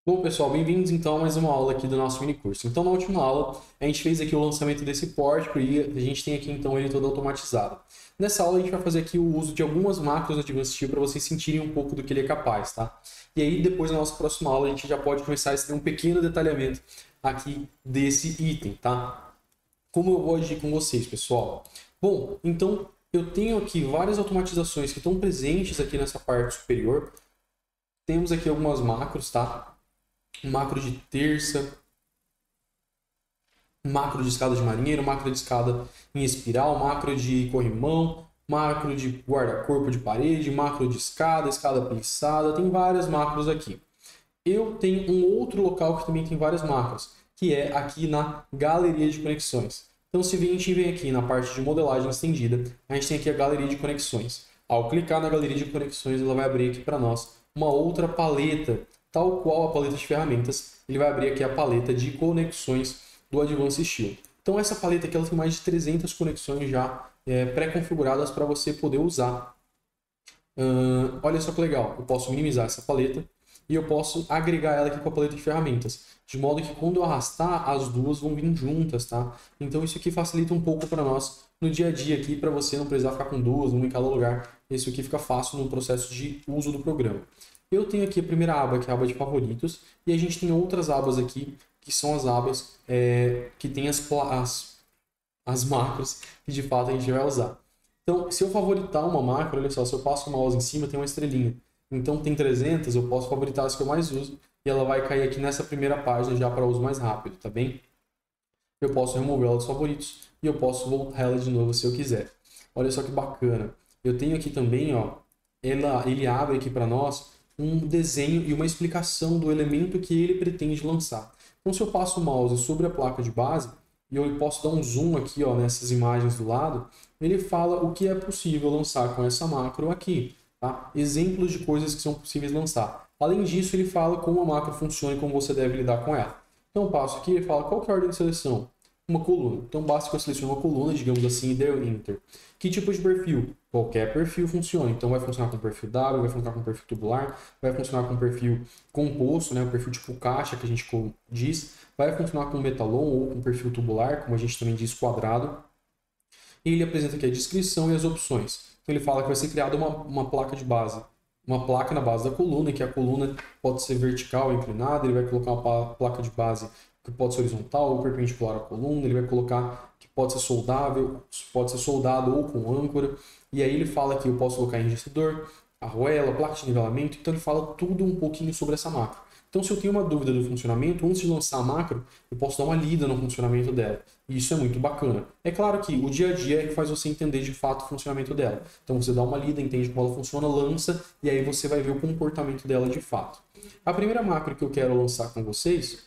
Bom, pessoal, bem-vindos então a mais uma aula aqui do nosso mini curso. Então, na última aula, a gente fez aqui o lançamento desse pórtico e a gente tem aqui então ele todo automatizado. Nessa aula, a gente vai fazer aqui o uso de algumas macros Advanced Steel para vocês sentirem um pouco do que ele é capaz, tá? E aí, depois, na nossa próxima aula, a gente já pode começar a ter um pequeno detalhamento aqui desse item, tá? Como eu vou agir com vocês, pessoal? Bom, então, eu tenho aqui várias automatizações que estão presentes aqui nessa parte superior. Temos aqui algumas macros, tá? Macro de terça, macro de escada de marinheiro, macro de escada em espiral, macro de corrimão, macro de guarda-corpo de parede, macro de escada, escada plissada, tem várias macros aqui. Eu tenho um outro local que também tem várias macros, que é aqui na galeria de conexões. Então, se a gente vem aqui na parte de modelagem estendida, a gente tem aqui a galeria de conexões. Ao clicar na galeria de conexões, ela vai abrir aqui para nós uma outra paleta, tal qual a paleta de ferramentas, ele vai abrir aqui a paleta de conexões do Advanced Steel. Então essa paleta aqui ela tem mais de 300 conexões já pré-configuradas para você poder usar. Olha só que legal, eu posso minimizar essa paleta e eu posso agregar ela aqui com a paleta de ferramentas, de modo que quando eu arrastar, as duas vão vir juntas, tá? Então isso aqui facilita um pouco para nós no dia a dia aqui, para você não precisar ficar com duas, uma em cada lugar. Isso aqui fica fácil no processo de uso do programa. Eu tenho aqui a primeira aba, que é a aba de favoritos, e a gente tem outras abas aqui, que são as abas que tem as macros que de fato a gente vai usar. Então, se eu favoritar uma macro, olha só, se eu passo o mouse em cima, tem uma estrelinha. Então, tem 300, eu posso favoritar as que eu mais uso, e ela vai cair aqui nessa primeira página já para uso mais rápido, tá bem? Eu posso remover ela dos favoritos, e eu posso voltar ela de novo se eu quiser. Olha só que bacana. Eu tenho aqui também, ó, ele abre aqui para nós um desenho e uma explicação do elemento que ele pretende lançar. Então, se eu passo o mouse sobre a placa de base, e eu posso dar um zoom aqui ó, nessas imagens do lado, ele fala o que é possível lançar com essa macro aqui. Tá? Exemplos de coisas que são possíveis lançar. Além disso, ele fala como a macro funciona e como você deve lidar com ela. Então, eu passo aqui e fala qual que é a ordem de seleção. Uma coluna. Então, basta que eu selecione uma coluna, digamos assim, e dê Enter. Que tipo de perfil? Qualquer perfil funciona. Então, vai funcionar com perfil W, vai funcionar com perfil tubular, vai funcionar com perfil composto, né? O perfil tipo caixa, que a gente diz. Vai funcionar com metalon ou com perfil tubular, como a gente também diz quadrado. E ele apresenta aqui a descrição e as opções. Então, ele fala que vai ser criada uma placa de base. Uma placa na base da coluna, que a coluna pode ser vertical ou inclinada. Ele vai colocar uma placa de base que pode ser horizontal ou perpendicular à coluna, ele vai colocar que pode ser soldável, pode ser soldado ou com âncora, e aí ele fala que eu posso colocar enrijecedor, arruela, placa de nivelamento, então ele fala tudo um pouquinho sobre essa macro. Então se eu tenho uma dúvida do funcionamento, antes de lançar a macro, eu posso dar uma lida no funcionamento dela, e isso é muito bacana. É claro que o dia a dia é que faz você entender de fato o funcionamento dela, então você dá uma lida, entende como ela funciona, lança, e aí você vai ver o comportamento dela de fato. A primeira macro que eu quero lançar com vocês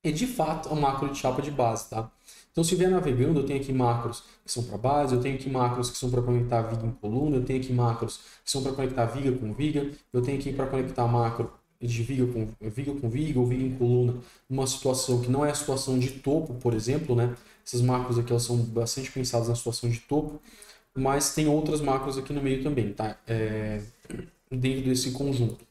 é de fato a macro de chapa de base, tá? Então, se vier navegando, eu tenho aqui macros que são para base, eu tenho aqui macros que são para conectar viga em coluna, eu tenho aqui macros que são para conectar viga com viga, eu tenho aqui para conectar macro de viga com viga ou viga em coluna, numa situação que não é a situação de topo, por exemplo, né? Essas macros aqui elas são bastante pensadas na situação de topo, mas tem outras macros aqui no meio também, tá? Dentro desse conjunto.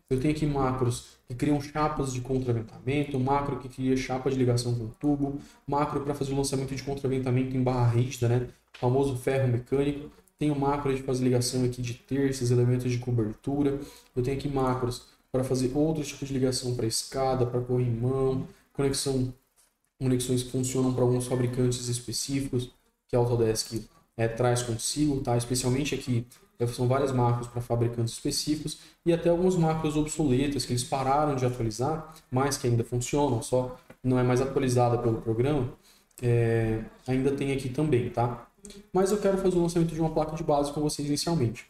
Eu tenho aqui macros que criam chapas de contraventamento, macro que cria chapa de ligação com tubo, macro para fazer o lançamento de contraventamento em barra rígida, né? O famoso ferro mecânico. Tenho macro de fazer ligação aqui de terças, elementos de cobertura. Eu tenho aqui macros para fazer outros tipos de ligação para escada, para corrimão, conexões que funcionam para alguns fabricantes específicos que a Autodesk traz consigo, tá? Especialmente aqui são várias macros para fabricantes específicos e até algumas macros obsoletas que eles pararam de atualizar, mas que ainda funcionam, só não é mais atualizada pelo programa, ainda tem aqui também, tá? Mas eu quero fazer o lançamento de uma placa de base com vocês inicialmente.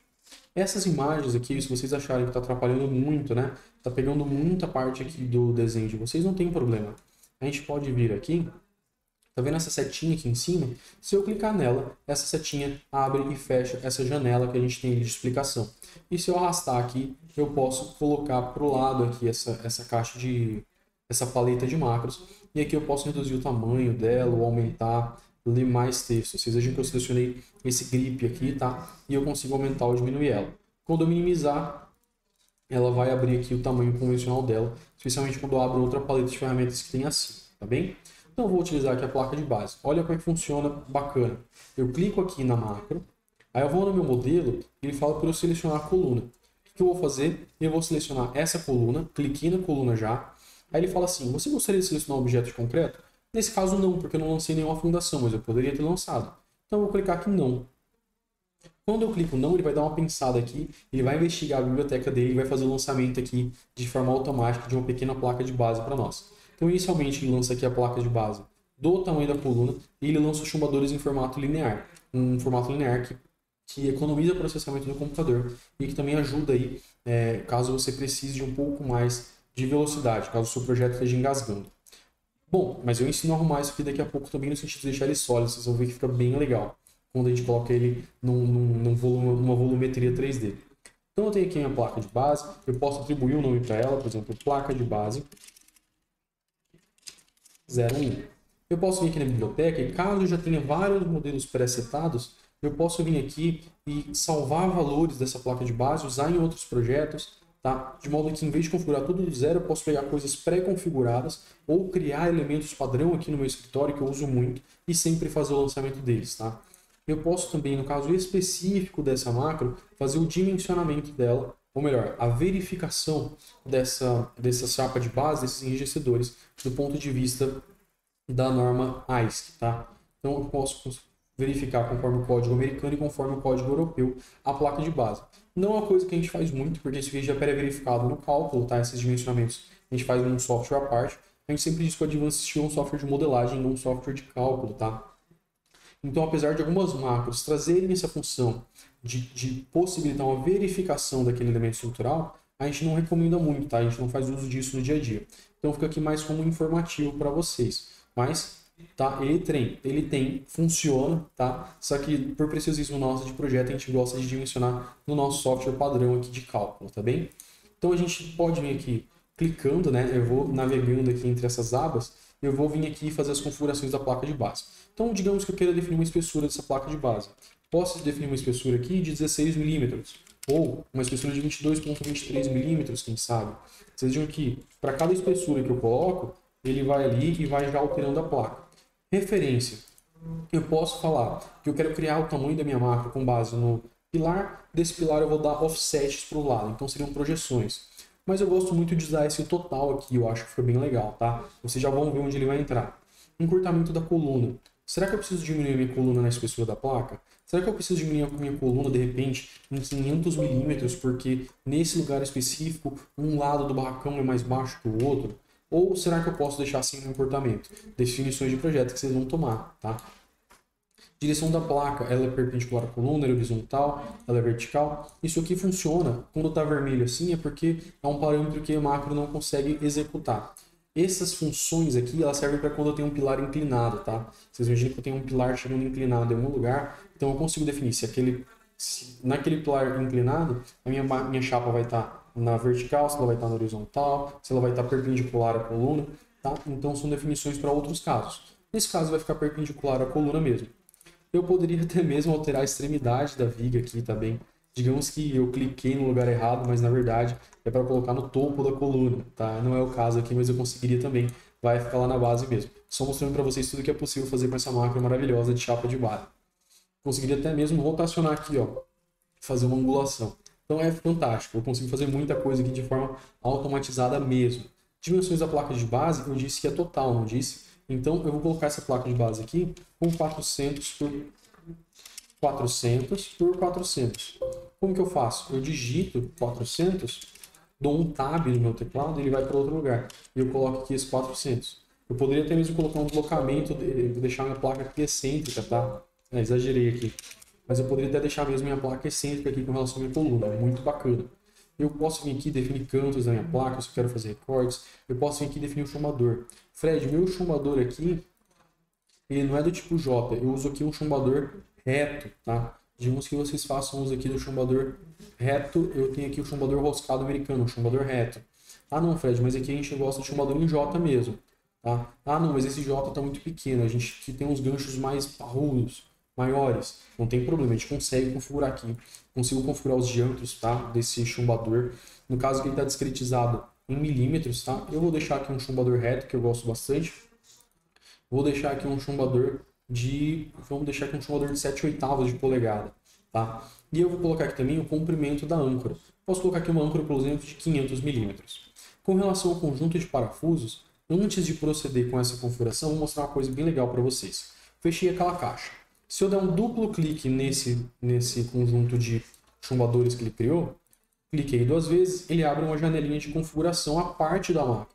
Essas imagens aqui, se vocês acharem que está atrapalhando muito, né? Está pegando muita parte aqui do desenho de vocês, não tem problema. A gente pode vir aqui. Tá vendo essa setinha aqui em cima? Se eu clicar nela, essa setinha abre e fecha essa janela que a gente tem ali de explicação. E se eu arrastar aqui, eu posso colocar para o lado aqui essa paleta de macros. E aqui eu posso reduzir o tamanho dela ou aumentar, ler mais texto. Vocês vejam que eu selecionei esse grip aqui, tá? E eu consigo aumentar ou diminuir ela. Quando eu minimizar, ela vai abrir aqui o tamanho convencional dela, especialmente quando eu abro outra paleta de ferramentas que tem assim, tá bem? Então eu vou utilizar aqui a placa de base. Olha como é que funciona, bacana. Eu clico aqui na macro, aí eu vou no meu modelo e ele fala para eu selecionar a coluna. O que eu vou fazer? Eu vou selecionar essa coluna, cliquei na coluna já, aí ele fala assim, você gostaria de selecionar um objeto de concreto? Nesse caso não, porque eu não lancei nenhuma fundação, mas eu poderia ter lançado. Então eu vou clicar aqui em não. Quando eu clico não, ele vai dar uma pensada aqui, ele vai investigar a biblioteca dele e vai fazer o lançamento aqui de forma automática de uma pequena placa de base para nós. Então, inicialmente, ele lança aqui a placa de base do tamanho da coluna e ele lança os chumbadores em formato linear. Um formato linear que economiza o processamento do computador e que também ajuda aí, caso você precise de um pouco mais de velocidade, caso o seu projeto esteja engasgando. Bom, mas eu ensino a arrumar isso aqui daqui a pouco também no sentido de deixar ele sólido, vocês vão ver que fica bem legal quando a gente coloca ele numa volumetria 3D. Então eu tenho aqui a minha placa de base, eu posso atribuir um nome para ela, por exemplo, placa de base 01. Eu posso vir aqui na biblioteca e caso eu já tenha vários modelos pré-setados, eu posso vir aqui e salvar valores dessa placa de base, usar em outros projetos, tá? De modo que em vez de configurar tudo do zero, eu posso pegar coisas pré-configuradas ou criar elementos padrão aqui no meu escritório que eu uso muito e sempre fazer o lançamento deles, tá? Eu posso também, no caso específico dessa macro, fazer o dimensionamento dela, ou melhor, a verificação dessa chapa de base, desses enrijecedores, do ponto de vista da norma AISC, tá? Então eu posso verificar conforme o código americano e conforme o código europeu a placa de base. Não é uma coisa que a gente faz muito, porque isso aqui já é pré-verificado no cálculo, tá? Esses dimensionamentos a gente faz num software à parte. A gente sempre diz que o Advanced Steel é um software de modelagem, não um software de cálculo, tá? Então, apesar de algumas macros trazerem essa função de possibilitar uma verificação daquele elemento estrutural, a gente não recomenda muito, tá? A gente não faz uso disso no dia a dia. Então, fica aqui mais como informativo para vocês. Mas, tá? Ele tem, funciona, tá? Só que por preciosismo nosso de projeto, a gente gosta de dimensionar no nosso software padrão aqui de cálculo, tá bem? Então, a gente pode vir aqui clicando, né? Eu vou navegando aqui entre essas abas, eu vou vir aqui e fazer as configurações da placa de base. Então, digamos que eu queira definir uma espessura dessa placa de base. Posso definir uma espessura aqui de 16 milímetros, ou uma espessura de 22,23 milímetros, quem sabe. Vocês vejam que, para cada espessura que eu coloco, ele vai ali e vai já alterando a placa. Referência. Eu posso falar que eu quero criar o tamanho da minha macro com base no pilar. Desse pilar eu vou dar offsets para o lado, então seriam projeções. Mas eu gosto muito de usar esse total aqui, eu acho que fica bem legal, tá? Vocês já vão ver onde ele vai entrar. Encurtamento da coluna. Será que eu preciso diminuir a minha coluna na espessura da placa? Será que eu preciso diminuir a minha coluna, de repente, em 500 milímetros, porque nesse lugar específico, um lado do barracão é mais baixo que o outro? Ou será que eu posso deixar assim no encurtamento? Definições de projeto que vocês vão tomar, tá? Direção da placa, ela é perpendicular à coluna, ela é horizontal, ela é vertical. Isso aqui funciona, quando está vermelho assim, é porque é um parâmetro que a macro não consegue executar. Essas funções aqui, elas servem para quando eu tenho um pilar inclinado, tá? Vocês imaginam que eu tenho um pilar chegando inclinado em algum lugar, então eu consigo definir se naquele pilar inclinado, a minha chapa vai estar na vertical, se ela vai estar na horizontal, se ela vai estar perpendicular à coluna, tá? Então são definições para outros casos. Nesse caso vai ficar perpendicular à coluna mesmo. Eu poderia até mesmo alterar a extremidade da viga aqui também. Digamos que eu cliquei no lugar errado, mas na verdade é para colocar no topo da coluna, tá? Não é o caso aqui, mas eu conseguiria também. Vai ficar lá na base mesmo. Só mostrando para vocês tudo que é possível fazer com essa macro maravilhosa de chapa de base. Conseguiria até mesmo rotacionar aqui, ó, fazer uma angulação. Então é fantástico. Eu consigo fazer muita coisa aqui de forma automatizada mesmo. Dimensões da placa de base, eu disse que é total, não disse? Então, eu vou colocar essa placa de base aqui com 400 por 400 por 400. Como que eu faço? Eu digito 400, dou um tab no meu teclado e ele vai para outro lugar. E eu coloco aqui esse 400. Eu poderia até mesmo colocar um deslocamento, deixar minha placa aqui excêntrica, tá? Exagerei aqui. Mas eu poderia até deixar mesmo minha placa excêntrica aqui com relação à minha coluna. Muito bacana. Eu posso vir aqui definir cantos da minha placa, se eu quero fazer recortes. Eu posso vir aqui definir o chumbador. Fred, meu chumbador aqui, ele não é do tipo J. Eu uso aqui um chumbador reto, tá? Digamos que vocês façam uso aqui do chumbador reto. Eu tenho aqui o chumbador roscado americano, o chumbador reto. Ah, não, Fred, mas aqui a gente gosta de chumbador em J mesmo, tá? Ah, não, mas esse J está muito pequeno. A gente aqui tem uns ganchos mais parrudos. maiores, não tem problema, a gente consegue configurar aqui. Consigo configurar os diâmetros, tá, desse chumbador. No caso que ele está discretizado em milímetros, tá? Eu vou deixar aqui um chumbador reto, que eu gosto bastante. Vou deixar aqui um chumbador vamos deixar aqui um chumbador de 7/8 de polegada, tá? E eu vou colocar aqui também o comprimento da âncora. Posso colocar aqui uma âncora, por exemplo, de 500 milímetros. Com relação ao conjunto de parafusos, antes de proceder com essa configuração, vou mostrar uma coisa bem legal para vocês. Fechei aquela caixa. Se eu der um duplo clique nesse conjunto de chumbadores que ele criou, cliquei 2 vezes, ele abre uma janelinha de configuração à parte da macro.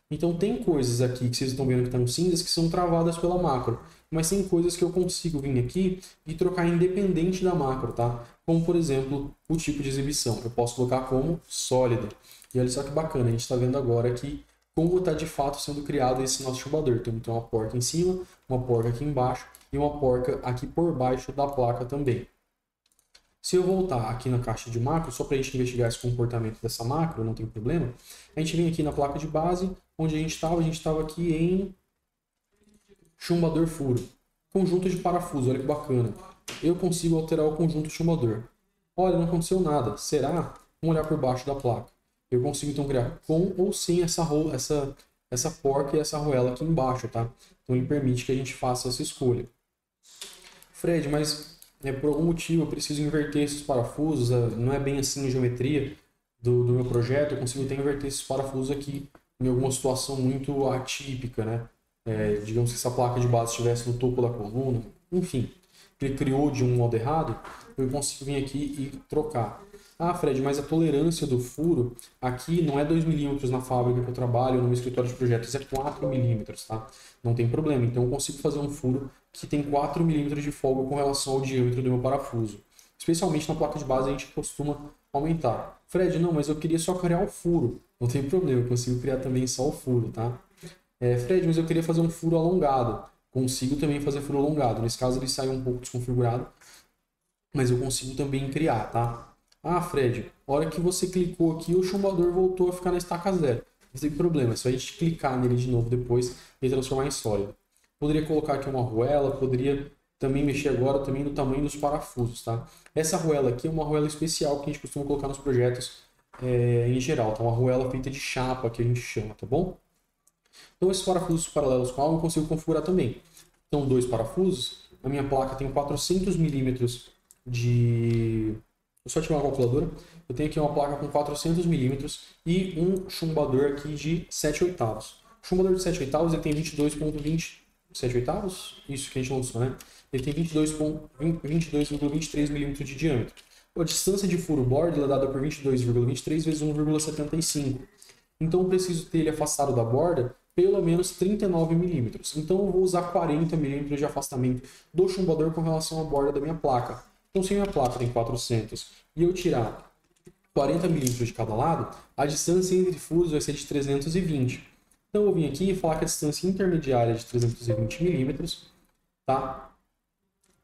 Então tem coisas aqui que vocês estão vendo que estão cinzas que são travadas pela macro, mas tem coisas que eu consigo vir aqui e trocar independente da macro, tá? Como, por exemplo, o tipo de exibição. Eu posso colocar como sólida. E olha só que bacana, a gente está vendo agora aqui como está de fato sendo criado esse nosso chumbador. Tem uma porca em cima, uma porca aqui embaixo e uma porca aqui por baixo da placa também. Se eu voltar aqui na caixa de macro, só para a gente investigar esse comportamento dessa macro, não tem problema, a gente vem aqui na placa de base, onde a gente estava aqui em chumbador furo. Conjunto de parafuso, olha que bacana. Eu consigo alterar o conjunto chumbador. Olha, não aconteceu nada. Será? Vamos olhar por baixo da placa. Eu consigo então criar com ou sem essa porca e essa arruela aqui embaixo, tá? Então ele permite que a gente faça essa escolha. Fred, mas por algum motivo eu preciso inverter esses parafusos, não é bem assim a geometria do meu projeto, eu consigo até inverter esses parafusos aqui em alguma situação muito atípica, né? Digamos que essa placa de base estivesse no topo da coluna, enfim, ele criou de um modo errado, eu consigo vir aqui e trocar. Ah, Fred, mas a tolerância do furo aqui não é 2 milímetros na fábrica que eu trabalho, no meu escritório de projetos, é 4 milímetros, tá? Não tem problema, então eu consigo fazer um furo que tem 4 milímetros de folga com relação ao diâmetro do meu parafuso. Especialmente na placa de base a gente costuma aumentar. Fred, não, mas eu queria só criar o furo. Não tem problema, eu consigo criar também só o furo, tá? Fred, mas eu queria fazer um furo alongado. Consigo também fazer furo alongado. Nesse caso ele sai um pouco desconfigurado, mas eu consigo também criar, tá? Ah, Fred, a hora que você clicou aqui, o chumbador voltou a ficar na estaca zero. Não tem problema, é só a gente clicar nele de novo depois e transformar em sólido. Poderia colocar aqui uma arruela, poderia também mexer agora também no tamanho dos parafusos, tá? Essa arruela aqui é uma arruela especial que a gente costuma colocar nos projetos em geral, tá? Uma arruela feita de chapa que a gente chama, tá bom? Então esses parafusos paralelos com a alma eu consigo configurar também. Então 2 parafusos, a minha placa tem 400 milímetros de... Vou só tirar uma calculadora. Eu tenho aqui uma placa com 400 milímetros e um chumbador aqui de 7/8. O chumbador de 7/8 ele tem 22,20 7/8? Isso que a gente lançou, né? Ele tem 22,23 milímetros de diâmetro. A distância de furo borda é dada por 22,23 vezes 1,75. Então eu preciso ter ele afastado da borda pelo menos 39 milímetros. Então eu vou usar 40 milímetros de afastamento do chumbador com relação à borda da minha placa. Então se a minha placa tem 400 e eu tirar 40 milímetros de cada lado, a distância entre furos vai ser de 320. Então eu vou vir aqui e falar que a distância intermediária é de 320 milímetros, tá?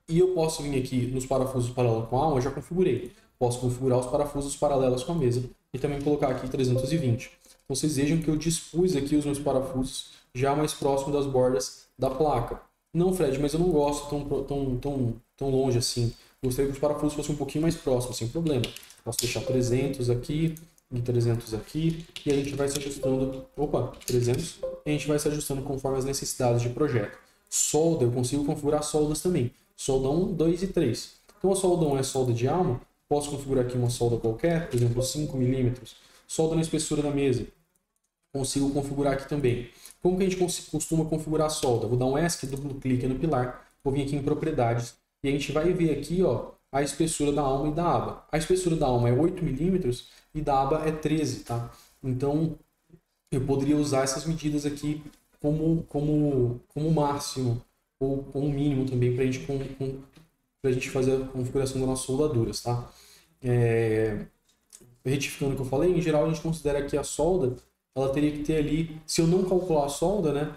E eu posso vir aqui nos parafusos paralelos com a alma, eu já configurei. Posso configurar os parafusos paralelos com a mesa e também colocar aqui 320. Então vocês vejam que eu dispus aqui os meus parafusos já mais próximo das bordas da placa. Não, Fred, mas eu não gosto tão longe assim. Gostaria que os parafusos fossem um pouquinho mais próximos, sem problema. Posso deixar 300 aqui e 300 aqui e a gente vai se ajustando. Opa, 300. E a gente vai se ajustando conforme as necessidades de projeto. Solda, eu consigo configurar soldas também. Solda 1, 2 e 3. Então a solda 1 é solda de alma. Posso configurar aqui uma solda qualquer, por exemplo, 5 milímetros. Solda na espessura da mesa. Consigo configurar aqui também. Como que a gente costuma configurar a solda? Vou dar um ESC, duplo clique no pilar. Vou vir aqui em propriedades. E a gente vai ver aqui, ó, a espessura da alma e da aba. A espessura da alma é 8 milímetros e da aba é 13, tá? Então, eu poderia usar essas medidas aqui como máximo ou como mínimo também para a gente fazer a configuração das nossas soldaduras, tá? Retificando o que eu falei, em geral a gente considera que a solda, ela teria que ter ali, se eu não calcular a solda, né?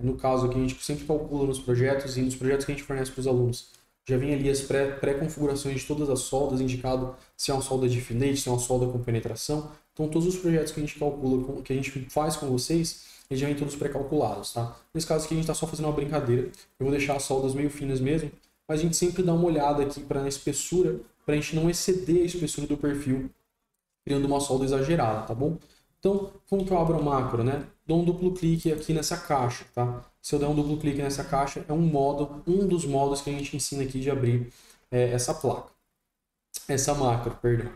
No caso aqui a gente sempre calcula nos projetos e nos projetos que a gente fornece para os alunos, já vem ali as pré-configurações de todas as soldas, indicado se é uma solda de alfinete, se é uma solda com penetração. Então todos os projetos que a gente calcula, que a gente faz com vocês, eles já vêm todos pré-calculados, tá? Nesse caso aqui a gente está só fazendo uma brincadeira. Eu vou deixar as soldas meio finas mesmo, mas a gente sempre dá uma olhada aqui para a espessura, para a gente não exceder a espessura do perfil, criando uma solda exagerada, tá bom? Então, como que eu abro a macro, né? Dou um duplo clique aqui nessa caixa, tá? Se eu der um duplo clique nessa caixa, é um dos modos que a gente ensina aqui de abrir essa placa. Essa macro, perdão.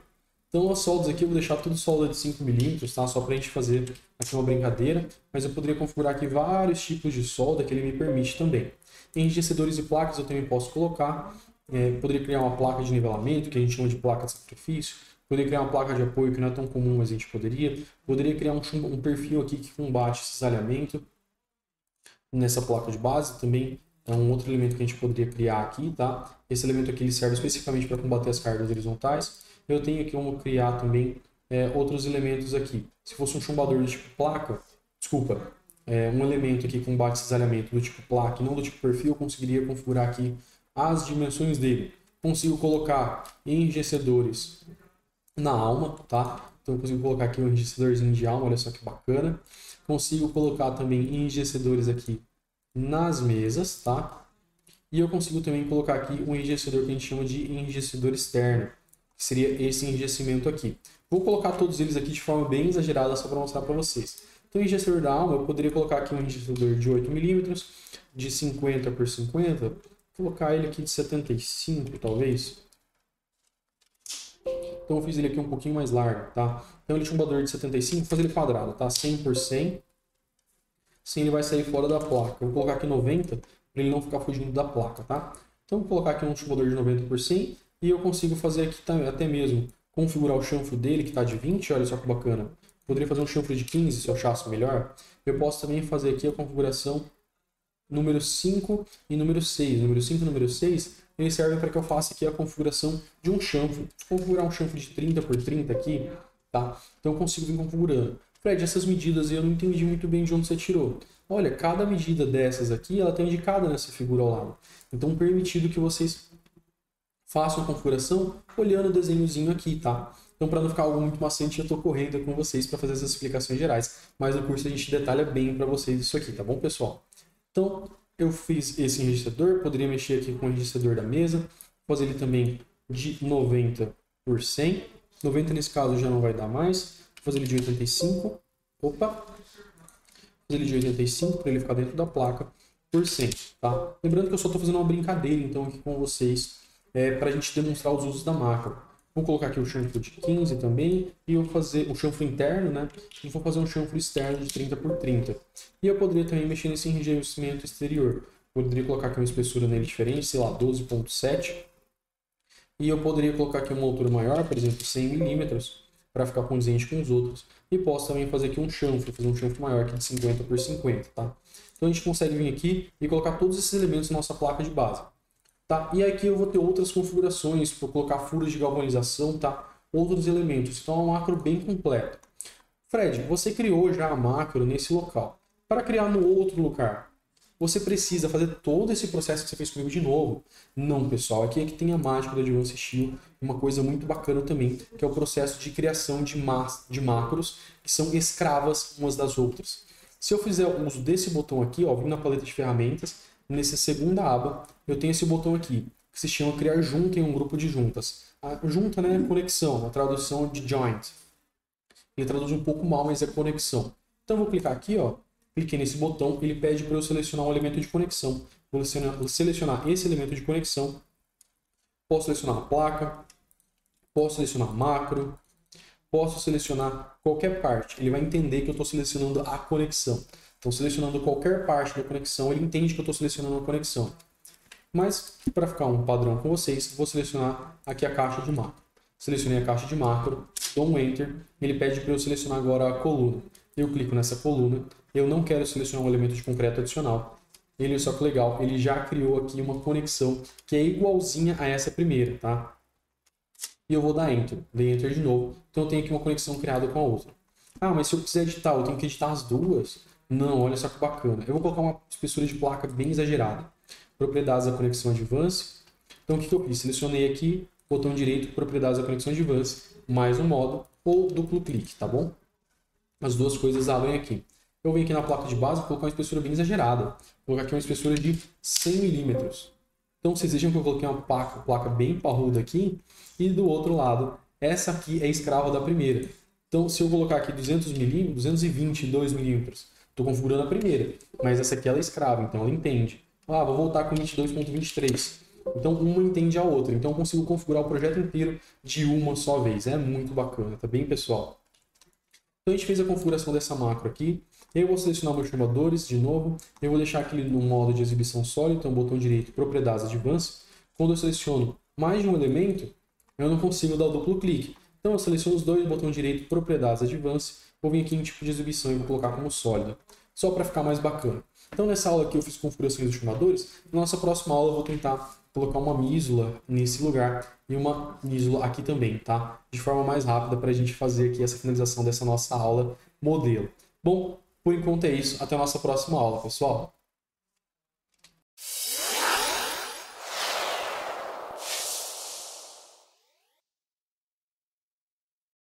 Então, as soldas aqui eu vou deixar tudo solda de 5 milímetros, tá? Só para a gente fazer aqui uma brincadeira, mas eu poderia configurar aqui vários tipos de solda que ele me permite também. Enrijecedores e placas eu também posso colocar. Poderia criar uma placa de nivelamento, que a gente chama de placa de sacrifício. Poderia criar uma placa de apoio que não é tão comum, mas a gente poderia. Poderia criar um perfil aqui que combate esse cisalhamento nessa placa de base. Também é um outro elemento que a gente poderia criar aqui, tá? Esse elemento aqui ele serve especificamente para combater as cargas horizontais. Eu tenho aqui como criar também outros elementos aqui. Se fosse um chumbador do tipo placa, um elemento aqui que combate cisalhamento do tipo placa e não do tipo perfil, eu conseguiria configurar aqui as dimensões dele. Consigo colocar enrijecedores na alma, tá? Então eu consigo colocar aqui um enrijecedorzinho de alma, olha só que bacana. Consigo colocar também enrijecedores aqui nas mesas, tá? E eu consigo também colocar aqui um enrijecedor que a gente chama de enrijecedor externo, que seria esse enrijecimento aqui. Vou colocar todos eles aqui de forma bem exagerada só para mostrar para vocês. Então, o enrijecedor da alma, eu poderia colocar aqui um enrijecedor de 8 milímetros, de 50 por 50, vou colocar ele aqui de 75, talvez. Então eu fiz ele aqui um pouquinho mais largo, tá? Então ele tinha um chumbador de 75, vou fazer ele quadrado, tá? 100 por 100. 100 ele vai sair fora da placa. Eu vou colocar aqui 90 para ele não ficar fugindo da placa, tá? Então eu vou colocar aqui um chumbador de 90 por 100 e eu consigo fazer aqui até mesmo configurar o chanfro dele, que está de 20, olha só que bacana. Poderia fazer um chanfro de 15 se eu achasse melhor. Eu posso também fazer aqui a configuração número 5 e número 6. Número 5 e número 6 eles servem para que eu faça aqui a configuração de um chanfro. Vou configurar um chanfro de 30 por 30 aqui, tá? Então eu consigo vir configurando. Fred, essas medidas eu não entendi muito bem de onde você tirou. Olha, cada medida dessas aqui, ela está indicada nessa figura ao lado. Então, permitido que vocês façam a configuração olhando o desenhozinho aqui, tá? Então, para não ficar algo muito maçante, eu estou correndo com vocês para fazer essas explicações gerais. Mas no curso a gente detalha bem para vocês isso aqui, tá bom, pessoal? Então, eu fiz esse enrijecedor, poderia mexer aqui com o enrijecedor da mesa, fazer ele também de 90 por 100. 90 nesse caso já não vai dar mais. Vou fazer ele de 85. Opa! Vou fazer ele de 85 para ele ficar dentro da placa por 100, tá? Lembrando que eu só estou fazendo uma brincadeira então aqui com vocês para a gente demonstrar os usos da macro. Vou colocar aqui o chanfro de 15 também e eu vou fazer o chanfro interno, né? E vou fazer um chanfro externo de 30 por 30. E eu poderia também mexer nesse enrijecimento exterior. Poderia colocar aqui uma espessura nele diferente, sei lá, 12.7. E eu poderia colocar aqui uma altura maior, por exemplo, 100 milímetros, para ficar condizente com os outros. E posso também fazer aqui um chanfro, fazer um chanfro maior aqui de 50 por 50, tá? Então a gente consegue vir aqui e colocar todos esses elementos na nossa placa de base. Tá? E aqui eu vou ter outras configurações para colocar furos de galvanização, tá? Outros elementos. Então é uma macro bem completa. Fred, você criou já a macro nesse local. Para criar no outro lugar, você precisa fazer todo esse processo que você fez comigo de novo? Não, pessoal. Aqui é que tem a mágica do Advanced Steel. Uma coisa muito bacana também, que é o processo de criação de macros que são escravas umas das outras. Se eu fizer uso desse botão aqui, ó, vim na paleta de ferramentas, nessa segunda aba, eu tenho esse botão aqui, que se chama criar junta em um grupo de juntas. A junta, né, é conexão, a tradução de joint. Ele traduz um pouco mal, mas é conexão. Então eu vou clicar aqui, ó, cliquei nesse botão, ele pede para eu selecionar um elemento de conexão. Vou selecionar esse elemento de conexão. Posso selecionar a placa, posso selecionar a macro, posso selecionar qualquer parte. Ele vai entender que eu estou selecionando a conexão. Então, selecionando qualquer parte da conexão, ele entende que eu estou selecionando a conexão. Mas, para ficar um padrão com vocês, vou selecionar aqui a caixa de macro. Selecionei a caixa de macro, dou um Enter, ele pede para eu selecionar agora a coluna. Eu clico nessa coluna, eu não quero selecionar um elemento de concreto adicional. Ele, só que legal, ele já criou aqui uma conexão que é igualzinha a essa primeira, tá? E eu vou dar Enter, dei Enter de novo. Então eu tenho aqui uma conexão criada com a outra. Ah, mas se eu quiser editar, eu tenho que editar as duas? Não, olha só que bacana. Eu vou colocar uma espessura de placa bem exagerada. Propriedades da conexão Advance. Então o que eu fiz? Selecionei aqui, botão direito, propriedades da conexão Advance, mais um modo, ou duplo clique, tá bom? As duas coisas abrem aqui. Eu venho aqui na placa de base e vou colocar uma espessura bem exagerada. Vou colocar aqui uma espessura de 100 milímetros. Então vocês vejam que eu coloquei uma placa bem parruda aqui, e do outro lado, essa aqui é escrava da primeira. Então se eu colocar aqui 200 milímetros, 222 milímetros, estou configurando a primeira, mas essa aqui ela é escrava, então ela entende. Ah, vou voltar com 22.23. Então uma entende a outra, então eu consigo configurar o projeto inteiro de uma só vez. É muito bacana, tá bem, pessoal? Então a gente fez a configuração dessa macro aqui. Eu vou selecionar meus chamadores de novo. Eu vou deixar aqui no modo de exibição sólido, então botão direito, propriedades advanced. Quando eu seleciono mais de um elemento, eu não consigo dar o duplo clique. Então eu seleciono os dois, botão direito, propriedades advanced. Vou vir aqui em tipo de exibição e vou colocar como sólido, só para ficar mais bacana. Então nessa aula aqui eu fiz configurações dos chamadores. Na nossa próxima aula eu vou tentar colocar uma mísula nesse lugar e uma mísula aqui também, tá? De forma mais rápida para a gente fazer aqui essa finalização dessa nossa aula modelo. Bom, por enquanto é isso. Até a nossa próxima aula, pessoal.